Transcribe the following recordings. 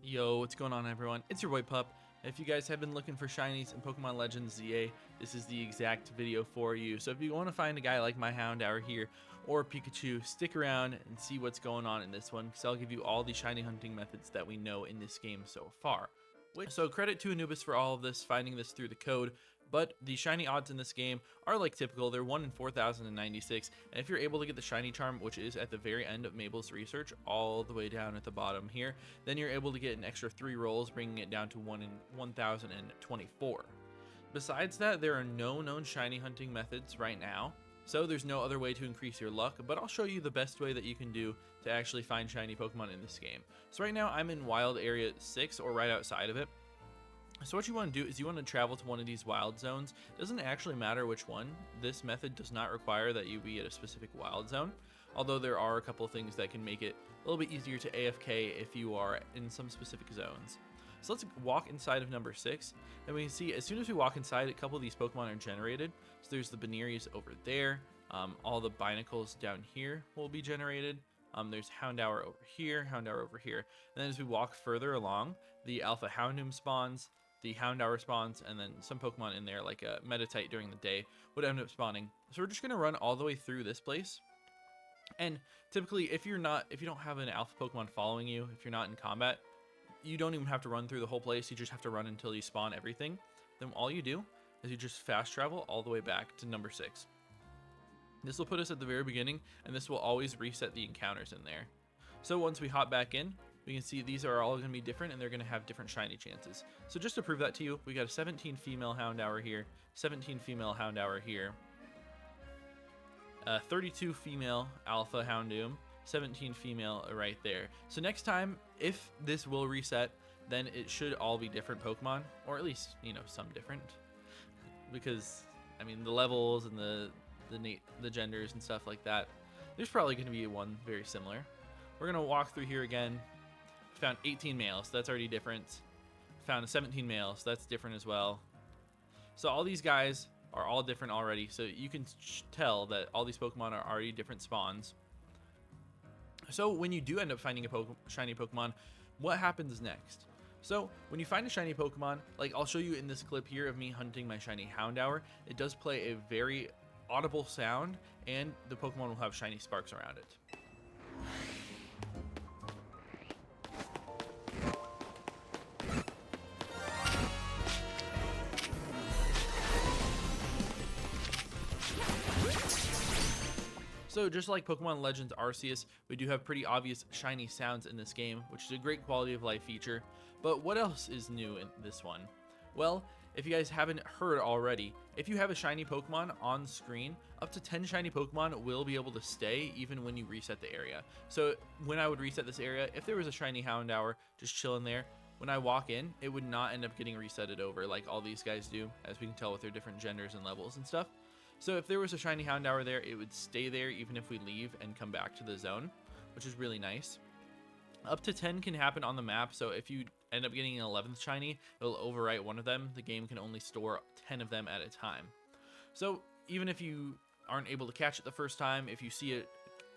Yo, what's going on everyone? It's your boy Pup. If you guys have been looking for shinies in Pokemon Legends ZA, this is the exact video for you. So if you want to find a guy like my Houndour here or Pikachu, stick around and see what's going on in this one, because I'll give you all the shiny hunting methods that we know in this game so far. So credit to Anubis for all of this, finding this through the code, but the shiny odds in this game are like typical. They're 1 in 4,096, and if you're able to get the shiny charm, which is at the very end of Mabel's research, all the way down at the bottom here, then you're able to get an extra 3 rolls, bringing it down to 1 in 1,024. Besides that, there are no known shiny hunting methods right now, so there's no other way to increase your luck, but I'll show you the best way that you can do to actually find shiny Pokemon in this game. So right now I'm in Wild Area 6, or right outside of it. So what you want to do is you want to travel to one of these wild zones. It doesn't actually matter which one. This method does not require that you be at a specific wild zone, although there are a couple of things that can make it a little bit easier to AFK if you are in some specific zones. So let's walk inside of number 6, and we can see as soon as we walk inside, a couple of these Pokemon are generated. So there's the Beneries over there, all the Binacles down here will be generated. There's Houndour over here, Houndour over here. And then as we walk further along, the Alpha Houndoom spawns, the Houndour spawns, and then some Pokemon in there like a Meditite during the day would end up spawning. So we're just going to run all the way through this place. And typically if you don't have an Alpha Pokemon following you, if you're not in combat, you don't even have to run through the whole place. You just have to run until you spawn everything. Then all you do is you just fast travel all the way back to number 6. This will put us at the very beginning, and this will always reset the encounters in there. So once we hop back in, we can see these are all going to be different, and they're going to have different shiny chances. So just to prove that to you, we got a 17 female Houndour here, 17 female Houndour here, 32 female Alpha Houndoom, 17 female right there. So next time, if this will reset, then it should all be different Pokemon, or at least, you know, some different, because I mean the levels and the genders and stuff like that, there's probably going to be one very similar. We're going to walk through here again. Found 18 males, so that's already different. Found a 17 males, so that's different as well. So all these guys are all different already, so you can tell that all these Pokemon are already different spawns. So when you do end up finding a shiny Pokemon, what happens next? So when you find a shiny Pokemon, like I'll show you in this clip here of me hunting my shiny Houndour, it does play a very audible sound, and the Pokemon will have shiny sparks around it. So just like Pokemon Legends Arceus, we do have pretty obvious shiny sounds in this game, which is a great quality of life feature. But what else is new in this one? Well, if you guys haven't heard already, if you have a shiny Pokemon on screen, up to 10 shiny Pokemon will be able to stay even when you reset the area. So when I would reset this area, if there was a shiny Houndour just chilling there, when I walk in, it would not end up getting resetted over like all these guys do, as we can tell with their different genders and levels and stuff. So if there was a shiny Houndour there, it would stay there even if we leave and come back to the zone, which is really nice. Up to 10 can happen on the map, so if you end up getting an 11th shiny, it'll overwrite one of them. The game can only store 10 of them at a time. So even if you aren't able to catch it the first time, if you see a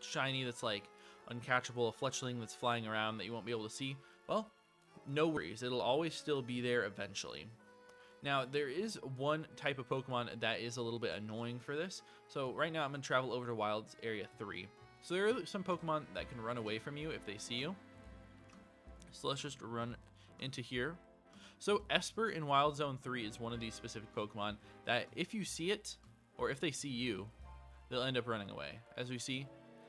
shiny that's like uncatchable, a fletchling that's flying around that you won't be able to see, well, no worries. It'll always still be there eventually. Now, there is one type of Pokemon that is a little bit annoying for this. So right now I'm going to travel over to Wilds Area 3. So there are some Pokemon that can run away from you if they see you. So let's just run into here. So Esper in Wild Zone 3 is one of these specific Pokemon that if you see it, or if they see you, they'll end up running away. As we see,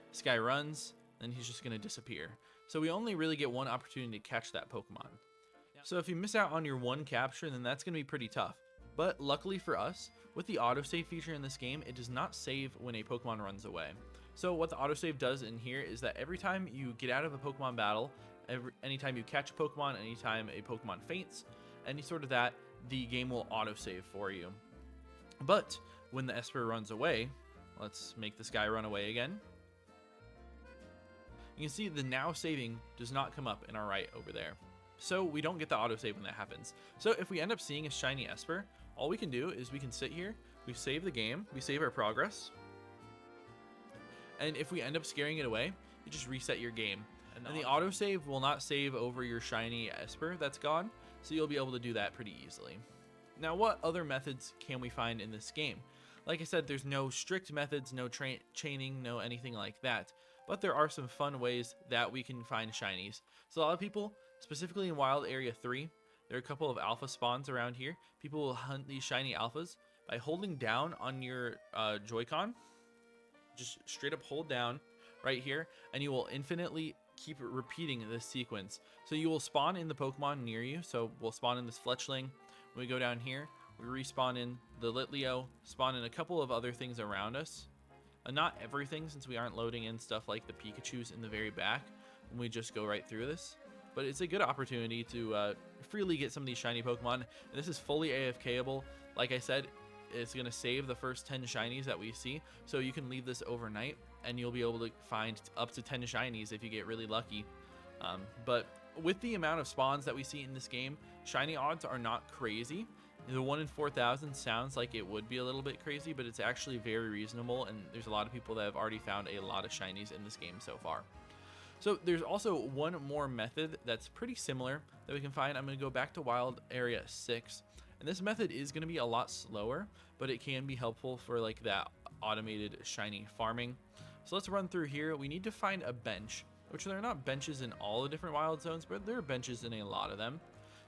this guy runs, then he's just going to disappear. So we only really get one opportunity to catch that Pokemon. So if you miss out on your one capture, then that's going to be pretty tough. But luckily for us, with the autosave feature in this game, it does not save when a Pokemon runs away. So what the autosave does in here is that every time you get out of a Pokemon battle, anytime you catch a Pokemon, anytime a Pokemon faints, any sort of that, the game will autosave for you. But when the Esper runs away, let's make this guy run away again. You can see the now saving does not come up in our right over there. So we don't get the autosave when that happens. So if we end up seeing a shiny Esper, all we can do is we can sit here, we save the game, we save our progress, and if we end up scaring it away, you just reset your game. And the autosave will not save over your shiny Esper that's gone, so you'll be able to do that pretty easily. Now, what other methods can we find in this game? Like I said, there's no strict methods, no chaining, no anything like that, but there are some fun ways that we can find shinies. So a lot of people, specifically in Wild Area 3, there are a couple of alpha spawns around here. People will hunt these shiny alphas by holding down on your Joy-Con. Just straight up hold down right here, and you will infinitely keep repeating this sequence. So you will spawn in the Pokemon near you. So we'll spawn in this Fletchling. When we go down here, we respawn in the Litleo, spawn in a couple of other things around us. Not everything, since we aren't loading in stuff like the Pikachus in the very back when we just go right through this. But it's a good opportunity to freely get some of these shiny Pokemon. And this is fully AFKable. Like I said, it's going to save the first 10 shinies that we see. So you can leave this overnight and you'll be able to find up to 10 shinies if you get really lucky. But with the amount of spawns that we see in this game, shiny odds are not crazy. The 1 in 4,000 sounds like it would be a little bit crazy, but it's actually very reasonable, and there's a lot of people that have already found a lot of shinies in this game so far. So there's also one more method that's pretty similar that we can find. I'm going to go back to Wild Area 6, and this method is going to be a lot slower, but it can be helpful for like that automated shiny farming. So let's run through here. We need to find a bench, which there are not benches in all the different wild zones, but there are benches in a lot of them.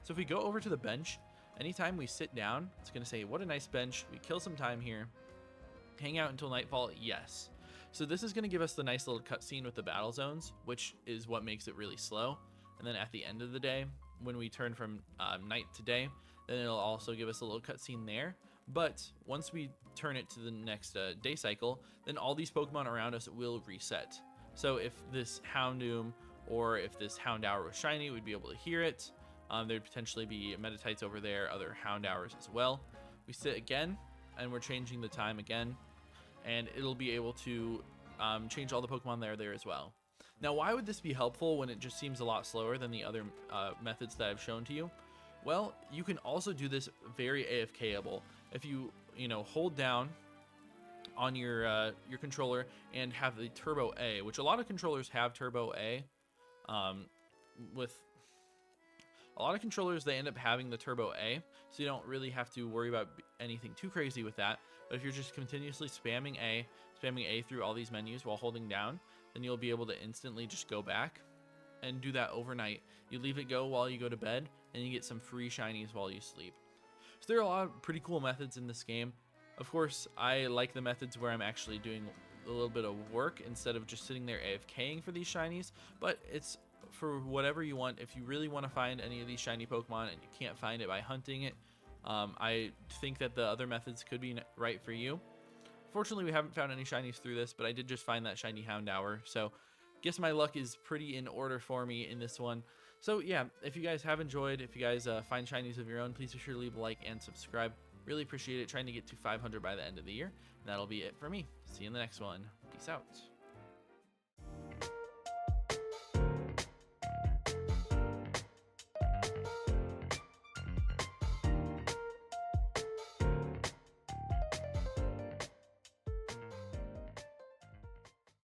So if we go over to the bench, anytime we sit down, it's going to say, what a nice bench. We kill some time here. Hang out until nightfall. Yes. So this is going to give us the nice little cutscene with the battle zones, which is what makes it really slow. And then at the end of the day, when we turn from night to day, then it'll also give us a little cutscene there. But once we turn it to the next day cycle, then all these Pokemon around us will reset. So if this Houndoom or if this Houndour was shiny, we'd be able to hear it. There'd potentially be Meditites over there, other Houndours as well. We sit again, and we're changing the time again, and it'll be able to change all the Pokemon there as well. Now, why would this be helpful when it just seems a lot slower than the other methods that I've shown to you? Well, you can also do this very AFKable. If you hold down on your controller and have the Turbo A, which a lot of controllers have Turbo A. With a lot of controllers, they end up having the Turbo A, so you don't really have to worry about anything too crazy with that. But if you're just continuously spamming A through all these menus while holding down, then you'll be able to instantly just go back and do that overnight. You leave it go while you go to bed, and you get some free shinies while you sleep. So there are a lot of pretty cool methods in this game. Of course, I like the methods where I'm actually doing a little bit of work instead of just sitting there AFKing for these shinies, but it's for whatever you want. If you really want to find any of these shiny Pokemon and you can't find it by hunting it, I think that the other methods could be right for you. Fortunately, we haven't found any shinies through this, but I did just find that shiny Houndour, so guess my luck is pretty in order for me in this one. So yeah, if you guys have enjoyed, if you guys find shinies of your own, please be sure to leave a like and subscribe. Really appreciate it. Trying to get to 500 by the end of the year. And that'll be it for me. See you in the next one. Peace out.